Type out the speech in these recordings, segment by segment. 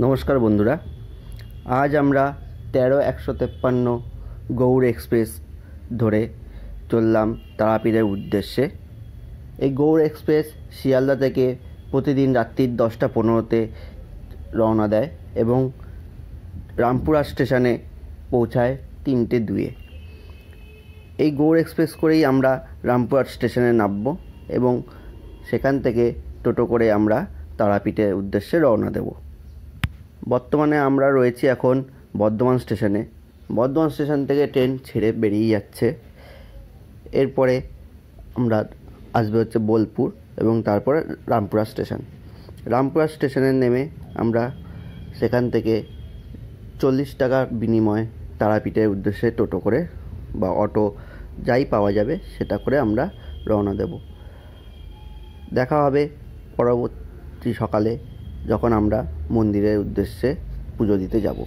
নমস্কার বন্ধুরা, আজ আমরা ১৩-১৫৩ গৌড় এক্সপ্রেস ধরে চললাম তারাপীঠের উদ্দেশ্যে। এই গৌড় এক্সপ্রেস শিয়ালদা থেকে প্রতিদিন রাত্রি ১০টা ১৫তে রওনা দেয় এবং রামপুরা স্টেশনে পৌঁছায় ৩টে ২-এ। এই গৌড় এক্সপ্রেস করেই আমরা রামপুরহাট স্টেশনে নামব এবং সেখান থেকে টোটো করে আমরা তারাপীঠের উদ্দেশ্যে রওনা দেব। বর্তমানে আমরা রয়েছি এখন বর্ধমান স্টেশনে। বর্ধমান স্টেশন থেকে ট্রেন ছেড়ে বেরিয়ে যাচ্ছে। এরপরে আমরা আসবে হচ্ছে বোলপুর এবং তারপরে রামপুরা স্টেশন। রামপুরা স্টেশনে নেমে আমরা সেখান থেকে ৪০ টাকার বিনিময়ে তারাপীঠের উদ্দেশ্যে টোটো করে বা অটো যাই পাওয়া যাবে সেটা করে আমরা রওনা দেব। দেখা হবে পরবর্তী সকালে যখন আমরা মন্দিরের উদ্দেশ্যে পুজো দিতে যাব।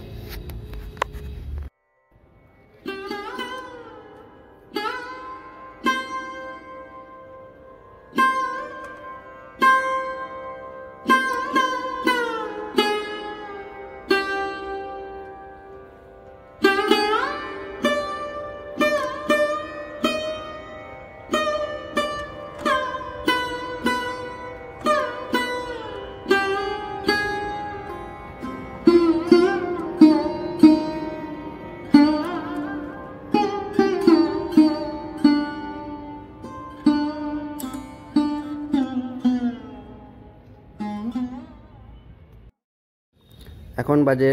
এখন বাজে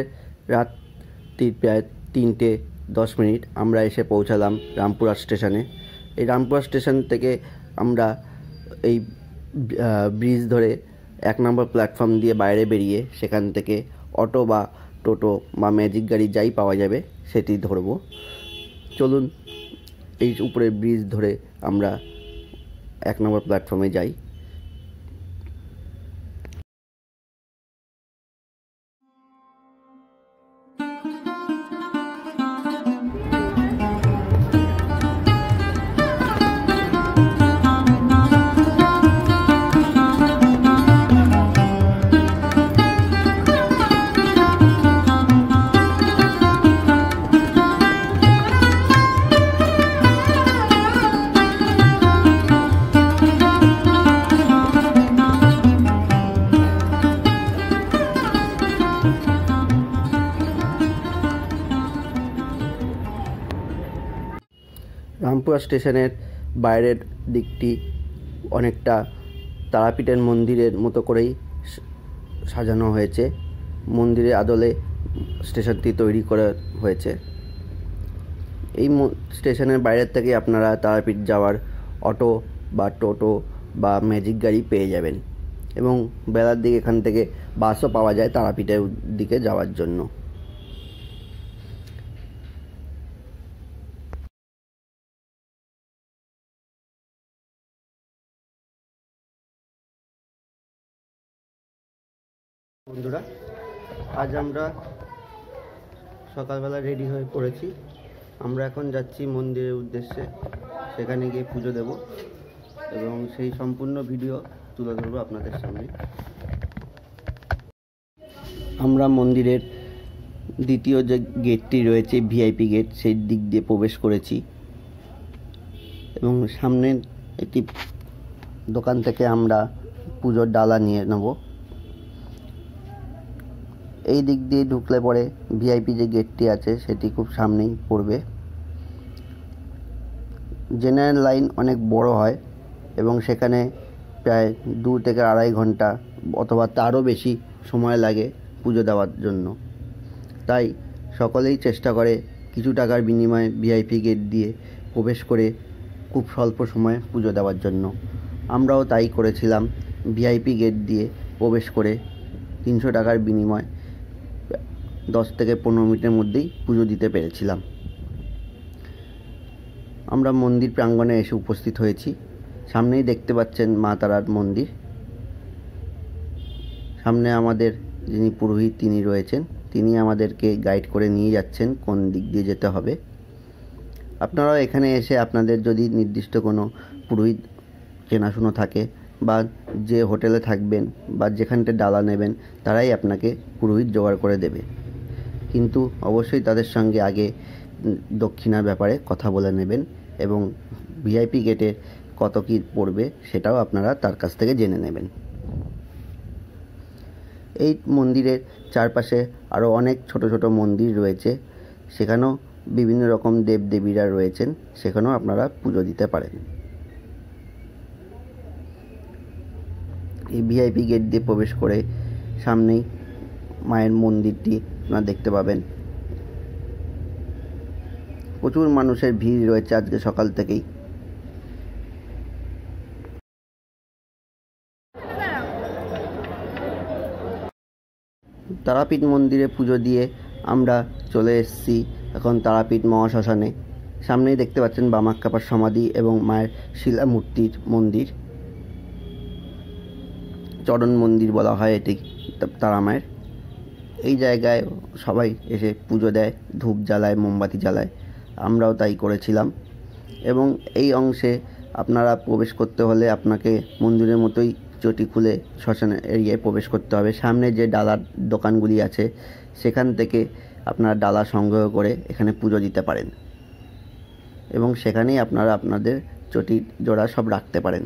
রাত্রি প্রায় ৩টে ১০ আমরা এসে পৌঁছালাম রামপুরহাট স্টেশনে। এই রামপুরহাট স্টেশন থেকে আমরা এই ব্রিজ ধরে ১ নম্বর প্ল্যাটফর্ম দিয়ে বাইরে বেরিয়ে সেখান থেকে অটো বা টোটো বা ম্যাজিক গাড়ি যাই পাওয়া যাবে সেটি ধরব। চলুন এই উপরের ব্রিজ ধরে আমরা ১ নম্বর প্ল্যাটফর্মে যাই। রামপুরহাট স্টেশনের বাইরের দিকটি অনেকটা তারাপীঠের মন্দিরের মতো করেই সাজানো হয়েছে। মন্দিরের আদলে স্টেশনটি তৈরি করা হয়েছে। এই স্টেশনের বাইরের থেকে আপনারা তারাপীঠ যাওয়ার অটো বা টোটো বা ম্যাজিক গাড়ি পেয়ে যাবেন এবং বেলার দিকে এখান থেকে বাসও পাওয়া যায় তারাপীঠের দিকে যাওয়ার জন্য। বন্ধুরা, আজ আমরা সকালবেলা রেডি হয়ে পড়েছি। আমরা এখন যাচ্ছি মন্দিরের উদ্দেশ্যে, সেখানে গিয়ে পুজো দেব এবং সেই সম্পূর্ণ ভিডিও তুলে ধরবো আপনাদের সামনে। আমরা মন্দিরের দ্বিতীয় যে গেটটি রয়েছে ভিআইপি গেট, সেই দিক দিয়ে প্রবেশ করেছি এবং সামনে একটি দোকান থেকে আমরা পুজোর ডালা নিয়ে নেব। এই দিক দিয়ে ঢুকলে পরে ভিআইপি যে গেটটি আছে সেটি খুব সামনেই পড়বে। জেনারেল লাইন অনেক বড় হয় এবং সেখানে প্রায় ২ থেকে ২.৫ ঘন্টা অথবা তারও বেশি সময় লাগে পুজো দেওয়ার জন্য। তাই সকলেই চেষ্টা করে কিছু টাকার বিনিময়ে ভিআইপি গেট দিয়ে প্রবেশ করে খুব স্বল্প সময়ে পুজো দেওয়ার জন্য। আমরাও তাই করেছিলাম। ভিআইপি গেট দিয়ে প্রবেশ করে ৩০০ টাকার বিনিময়ে ১০ থেকে ১৫ মিনিটের মধ্যেই পুজো দিতে পেরেছিলাম। আমরা মন্দির প্রাঙ্গণে এসে উপস্থিত হয়েছি। সামনেই দেখতে পাচ্ছেন মা তারার মন্দির। সামনে আমাদের যিনি পুরোহিত তিনি রয়েছেন, তিনি আমাদেরকে গাইড করে নিয়ে যাচ্ছেন কোন দিক দিয়ে যেতে হবে। আপনারাও এখানে এসে আপনাদের যদি নির্দিষ্ট কোনো পুরোহিত চেনাশোনা থাকে বা যে হোটেলে থাকবেন বা যেখানটা ডালা নেবেন তারাই আপনাকে পুরোহিত জোগাড় করে দেবে, কিন্তু অবশ্যই তাদের সঙ্গে আগে দক্ষিণার ব্যাপারে কথা বলে নেবেন এবং ভিআইপি গেটে কত কী পড়বে সেটাও আপনারা তার কাছ থেকে জেনে নেবেন। এই মন্দিরের চারপাশে আরও অনেক ছোট ছোট মন্দির রয়েছে, সেখানেও বিভিন্ন রকম দেবদেবীরা রয়েছেন, সেখানেও আপনারা পুজো দিতে পারেন। এই ভিআইপি গেট দিয়ে প্রবেশ করে সামনেই মায়ের মন্দিরটি আপনারা দেখতে পাবেন। প্রচুর মানুষের ভিড় রয়েছে আজকে সকাল থেকেই। তারাপীঠ মন্দিরে পুজো দিয়ে আমরা চলে এসেছি এখন তারাপীঠ মহাশ্মশানে। সামনেই দেখতে পাচ্ছেন বামাক্কাপার সমাধি এবং মায়ের শিলামূর্তির মন্দির, চরণ মন্দির বলা হয় এটি তারা মায়ের। এই জায়গায় সবাই এসে পুজো দেয়, ধূপ জ্বালায়, মোমবাতি জ্বালায়, আমরাও তাই করেছিলাম। এবং এই অংশে আপনারা প্রবেশ করতে হলে আপনাকে মন্দিরের মতোই চটি খুলে শ্মশান এরিয়ায় প্রবেশ করতে হবে। সামনে যে ডালার দোকানগুলি আছে সেখান থেকে আপনারা ডালা সংগ্রহ করে এখানে পুজো দিতে পারেন এবং সেখানেই আপনারা আপনাদের চটি জোড়া সব রাখতে পারেন।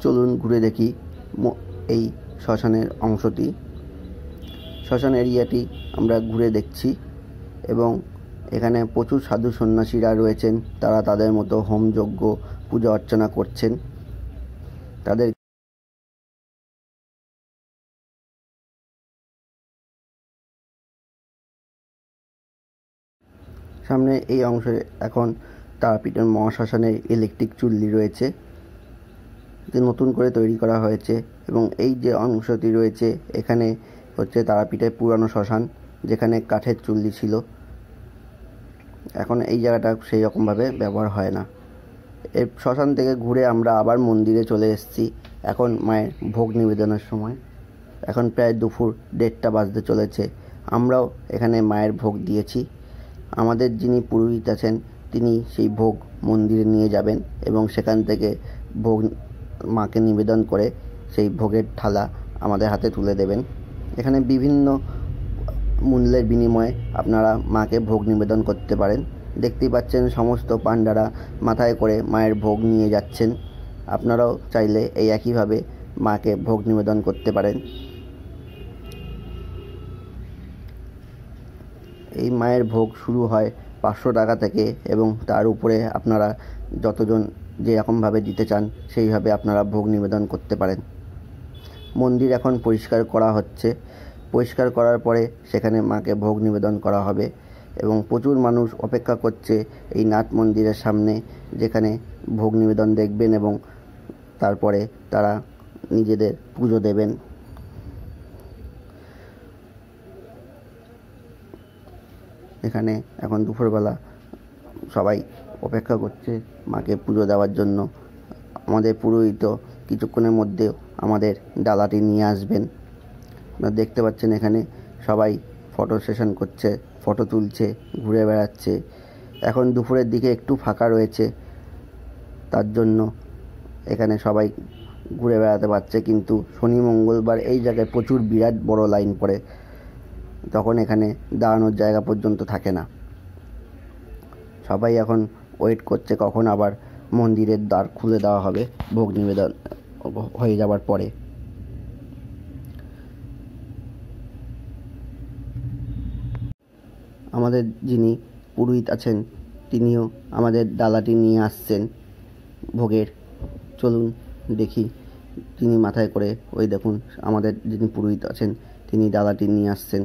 চলুন ঘুরে দেখি এই শ্মশানের অংশটি। শ্মশান এরিয়াটি আমরা ঘুরে দেখছি এবং এখানে প্রচুর সাধু সন্ন্যাসীরা রয়েছেন, তারা তাদের মতো হোমযজ্ঞ পূজা অর্চনা করছেন। তাদের সামনে এই অংশে এখন তারাপীঠের মহাশ্মশানের ইলেকট্রিক চুল্লি রয়েছে, যে নতুন করে তৈরি করা হয়েছে। এবং এই যে অংশটি রয়েছে এখানে হচ্ছে তারাপীঠের পুরানো শ্মশান, যেখানে কাঠের চুল্লি ছিল। এখন এই জায়গাটা সেই রকমভাবে ব্যবহার হয় না। এই শ্মশান থেকে ঘুরে আমরা আবার মন্দিরে চলে এসেছি। এখন মায়ের ভোগ নিবেদনের সময়, এখন প্রায় দুপুর 1:30 বাজতে চলেছে। আমরাও এখানে মায়ের ভোগ দিয়েছি। আমাদের যিনি পুরোহিত আছেন তিনি সেই ভোগ মন্দিরে নিয়ে যাবেন এবং সেখান থেকে ভোগ মাকে নিবেদন করে সেই ভোগের থালা আমাদের হাতে তুলে দেবেন। এখানে বিভিন্ন মূল্যের বিনিময়ে আপনারা মাকে ভোগ নিবেদন করতে পারেন। দেখতেই পাচ্ছেন সমস্ত পান্ডারা মাথায় করে মায়ের ভোগ নিয়ে যাচ্ছেন। আপনারাও চাইলে এই একইভাবে মাকে ভোগ নিবেদন করতে পারেন। এই মায়ের ভোগ শুরু হয় 500 টাকা থেকে এবং তার উপরে আপনারা যতজন যেরকমভাবে দিতে চান সেইভাবে আপনারা ভোগ নিবেদন করতে পারেন। মন্দির এখন পরিষ্কার করা হচ্ছে। পরিষ্কার করার পরে সেখানে মাকে ভোগ নিবেদন করা হবে এবং প্রচুর মানুষ অপেক্ষা করছে এই নাট মন্দিরের সামনে, যেখানে ভোগ নিবেদন দেখবেন এবং তারপরে তারা নিজেদের পুজো দেবেন। এখানে এখন দুপুরবেলা সবাই অপেক্ষা করছে মাকে পুজো দেওয়ার জন্য। আমাদের পুরোহিত কিছুক্ষণের মধ্যে আমাদের ডালাটি নিয়ে আসবেন। আপনারা দেখতে পাচ্ছেন এখানে সবাই ফটো সেশন করছে, ফটো তুলছে, ঘুরে বেড়াচ্ছে। এখন দুপুরের দিকে একটু ফাঁকা রয়েছে, তার জন্য এখানে সবাই ঘুরে বেড়াতে পারছে। কিন্তু শনি মঙ্গলবার এই জায়গায় প্রচুর বিরাট বড় লাইন পড়ে, তখন এখানে দাঁড়ানোর জায়গা পর্যন্ত থাকে না। সবাই এখন ওয়েট করছে কখন আবার মন্দিরের দ্বার খুলে দেওয়া হবে ভোগ নিবেদন হয়ে যাওয়ার পরে। আমাদের যিনি পুরোহিত আছেন তিনিও আমাদের ডালাটি নিয়ে আসছেন ভোগের। চলুন দেখি তিনি মাথায় করে, ওই দেখুন আমাদের যিনি পুরোহিত আছেন তিনি ডালাটি নিয়ে আসছেন।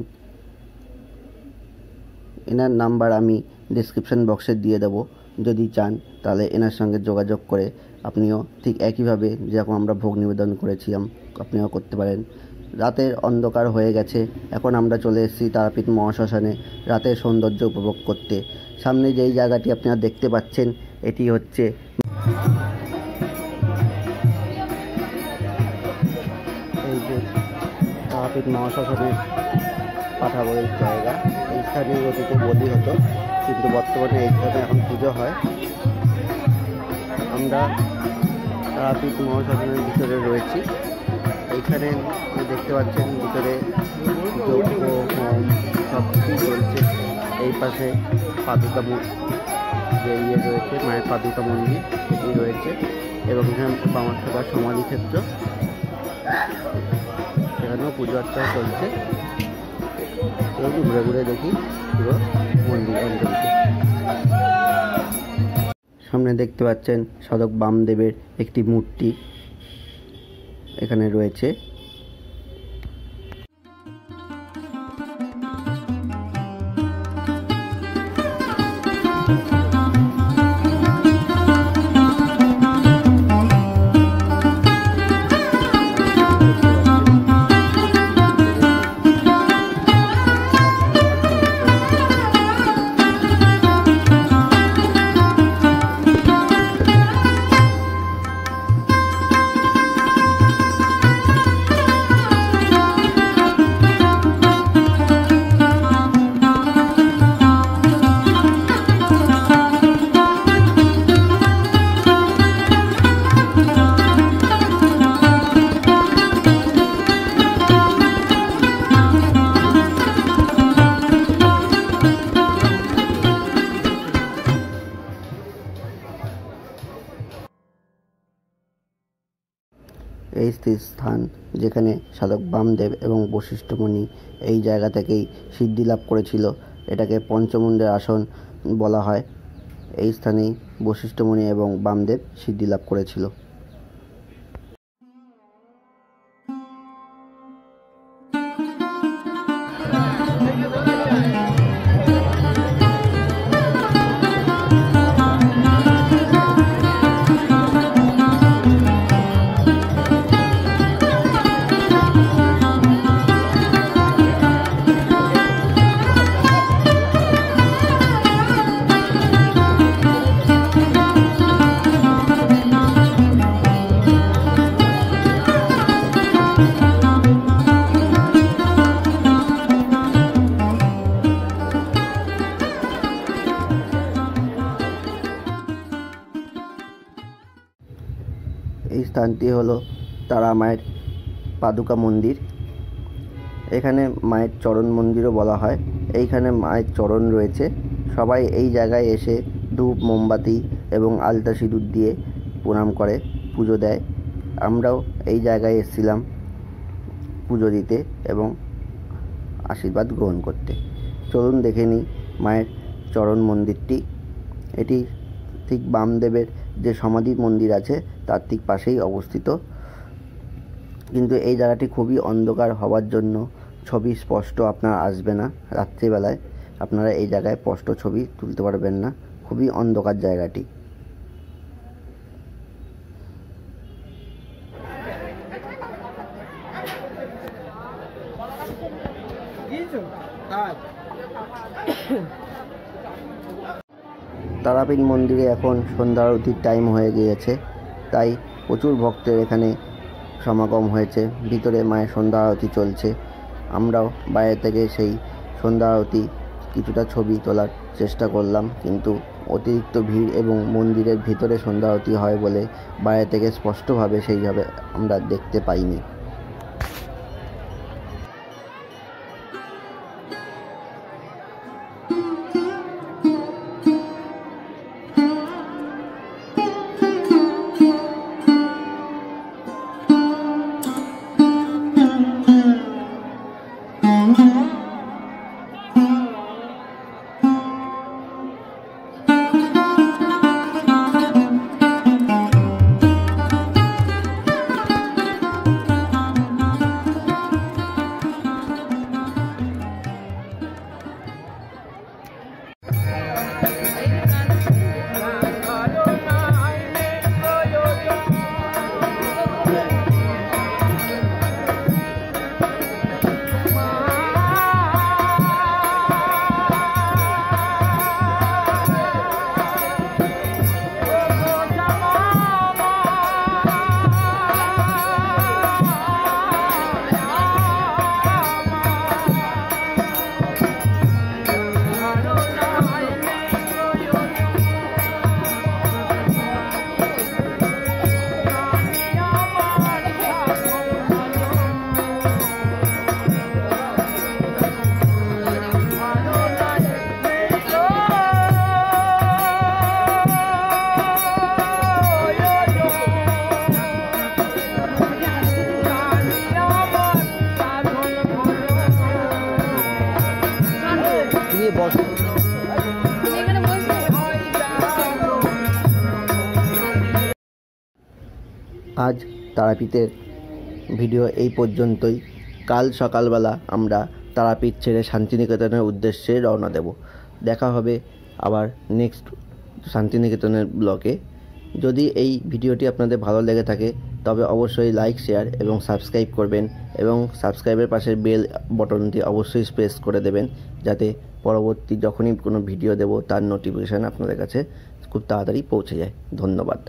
এনার নাম্বার আমি ডেসক্রিপশন বক্সে দিয়ে দেবো, যদি চান তাহলে এনার সঙ্গে যোগাযোগ করে আপনিও ঠিক একইভাবে যেরকম আমরা ভোগ নিবেদন করেছিলাম আপনিও করতে পারেন। রাতের অন্ধকার হয়ে গেছে, এখন আমরা চলে এসেছি তারাপীঠ মহাশ্মশানে রাতের সৌন্দর্য উপভোগ করতে। সামনে যেই জায়গাটি আপনারা দেখতে পাচ্ছেন এটি হচ্ছে এই যে তারাপীঠ মহাশ্মশানের পাঠাবলির জায়গা। এই স্থানে অতীতে বলি হতো। কিন্তু বর্তমানে এইখানে এখন পুজো হয়। আমরা তারাপীঠ মহাশ্মশানের ভিতরে রয়েছি। এইখানে দেখতে পাচ্ছেন ভিতরে যজ্ঞ হোম সব কিছুই চলছে। এই পাশে পাদুকা যে রয়েছে, মায়ের পাদুকা মন্দির এটি রয়েছে, এবং এখানে বামাখ্যাপা সমাধি ক্ষেত্র, সেখানেও পুজো অর্চনা চলছে। এবং ঘুরে ঘুরে দেখি পুরো মন্দির অঞ্চলটি। সামনে দেখতে পাচ্ছেন সাধক বামদেবের একটি মূর্তি এখানে রয়েছে। এই স্থান যেখানে সাধক বামদেব এবং বশিষ্ঠ মুনি এই জায়গা থেকেই সিদ্ধি লাভ করেছিল, এটাকে পঞ্চমুণ্ডের আসন বলা হয়। এই স্থানেই বশিষ্ঠ মুনি এবং বামদেব সিদ্ধি লাভ করেছিল। এই স্থানটি হলো তারা মায়ের পাদুকা মন্দির। এখানে মায়ের চরণ মন্দিরও বলা হয়। এইখানে মায়ের চরণ রয়েছে। সবাই এই জায়গায় এসে ধূপ মোমবাতি এবং আলতা সিঁদুর দিয়ে প্রণাম করে, পুজো দেয়। আমরাও এই জায়গায় এসেছিলাম পুজো দিতে এবং আশীর্বাদ গ্রহণ করতে। চলুন দেখে নিই মায়ের চরণ মন্দিরটি। এটি ঠিক বামদেবের যে সমাধি মন্দির আছে তার ঠিক পাশেই অবস্থিত, কিন্তু এই জায়গাটি খুবই অন্ধকার হওয়ার জন্য ছবি স্পষ্ট আপনার আসবে না। রাত্রিবেলায় আপনারা এই জায়গায় স্পষ্ট ছবি তুলতে পারবেন না, খুবই অন্ধকার জায়গাটি। তারাপীঠ মন্দিরে এখন সন্ধ্যা আরতির টাইম হয়ে গিয়েছে, তাই প্রচুর ভক্তের এখানে সমাগম হয়েছে। ভিতরে মায়ের সন্ধ্যা আরতি চলছে। আমরাও বাইরে থেকে সেই সন্ধ্যা আরতি কিছুটা ছবি তোলার চেষ্টা করলাম, কিন্তু অতিরিক্ত ভিড় এবং মন্দিরের ভিতরে সন্ধ্যা আরতি হয় বলে বাইরে থেকে স্পষ্টভাবে সেইভাবে আমরা দেখতে পাইনি। আজ তারাপীঠের ভিডিও এই পর্যন্তই। কাল সকালবেলা আমরা তারাপীঠ ছেড়ে শান্তিনিকেতনের উদ্দেশ্যে রওনা দেব। দেখা হবে আবার নেক্সট শান্তিনিকেতনের ব্লগে। যদি এই ভিডিওটি আপনাদের ভালো লেগে থাকে তবে অবশ্যই লাইক, শেয়ার এবং সাবস্ক্রাইব করবেন এবং সাবস্ক্রাইবের পাশের বেল বটনটি অবশ্যই প্রেস করে দেবেন, যাতে পরবর্তী যখনই কোনো ভিডিও দেব তার নোটিফিকেশান আপনাদের কাছে খুব তাড়াতাড়ি পৌঁছে যায়। ধন্যবাদ।